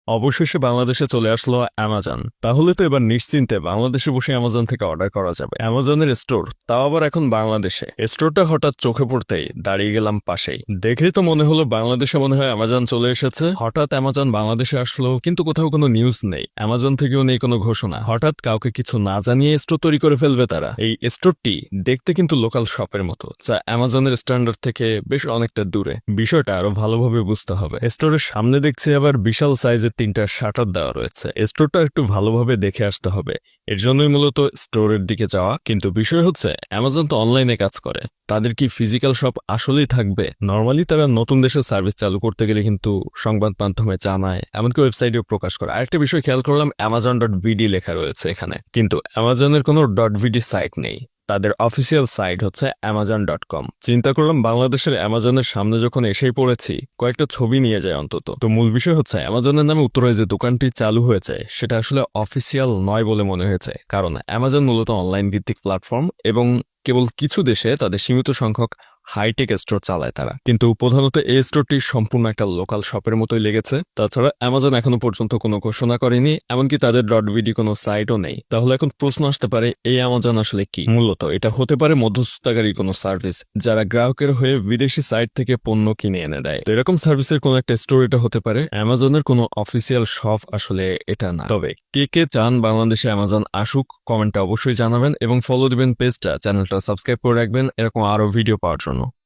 অবশেষে বাংলাদেশে চলে আসলো অ্যামাজন। তাহলে তো এবার নিশ্চিন্তে বাংলাদেশে বসে অ্যামাজন থেকে অর্ডার করা যাবে। অ্যামাজনের স্টোর, তাও আবার এখন বাংলাদেশে। স্টোরটা হঠাৎ চোখে পড়তেই দাঁড়িয়ে গেলাম পাশেই। দেখেই তো মনে হলো বাংলাদেশে মনে হয় অ্যামাজন চলে এসেছে। হঠাৎ অ্যামাজন বাংলাদেশে আসলো, কিন্তু কোথাও কোনো নিউজ নেই, অ্যামাজন থেকেও নেই কোনো ঘোষণা। হঠাৎ কাউকে কিছু না জানিয়ে স্টোর তৈরি করে ফেলবে তারা। এই স্টোরটি দেখতে কিন্তু লোকাল শপের মতো, যা অ্যামাজনের স্ট্যান্ডার্ড থেকে বেশ অনেকটা দূরে। বিষয়টা আরো ভালোভাবে বুঝতে হবে। স্টোরের সামনে দেখছি আবার বিশাল সাইজের 3টা শাটার দেওয়া রয়েছে। স্টোরটা একটু ভালোভাবে দেখে আসতে হবে, এর জন্যই মূলত স্টোরের দিকে যাওয়া। কিন্তু বিষয় হচ্ছে অ্যামাজন তো অনলাইনে কাজ করে, তাদের কি ফিজিক্যাল শপ আসলেই থাকবে? নর্মালি তারা নতুন দেশের সার্ভিস চালু করতে গেলে কিন্তু সংবাদ মাধ্যমে জানায়, এমনকি ওয়েবসাইটেও প্রকাশ করে। আরেকটা বিষয় খেয়াল করলাম, amazon.vd লেখা রয়েছে এখানে, কিন্তু অ্যামাজনের কোনো .vd সাইট নেই। তাদের অফিসিয়াল সাইট হচ্ছে amazon.com। চিন্তা করলাম বাংলাদেশের অ্যামাজনের সামনে যখন এসেই পড়েছি, কয়েকটা ছবি নিয়ে যায় অন্তত। তো মূল বিষয় হচ্ছে অ্যামাজনের নামে উত্তরায় যে দোকানটি চালু হয়েছে সেটা আসলে অফিসিয়াল নয় বলে মনে হয়েছে, কারণ অ্যামাজন মূলত অনলাইন ভিত্তিক প্ল্যাটফর্ম এবং কেবল কিছু দেশে তাদের সীমিত সংখ্যক হাইটেক স্টোর চালায় তারা। কিন্তু প্রধানত এই স্টোরটি সম্পূর্ণ একটা লোকাল শপের মতোই লেগেছে। তাছাড়া অ্যামাজন এখনো পর্যন্ত কোনো ঘোষণা করেনি, এমনকি তাদের .vd কোনো সাইটও নেই। তাহলে এখন প্রশ্ন আসতে পারে, এই অ্যামাজন আসলে কি? মূলত এটা হতে পারে মধ্যস্থতাকারী কোনো সার্ভিস, যারা গ্রাহকের হয়ে বিদেশি সাইট থেকে পণ্য কিনে এনে দেয়। তো এরকম সার্ভিসের কোনো একটা স্টোর এটা হতে পারে। অ্যামাজনের কোনো অফিসিয়াল শপ আসলে এটা না। তবে কে কে চান বাংলাদেশে অ্যামাজন আসুক, কমেন্টে অবশ্যই জানাবেন এবং ফলো দিবেন পেজটা, চ্যানেলটা সাবস্ক্রাইব করে রাখবেন এরকম আরো ভিডিও পাওয়ার জন্য।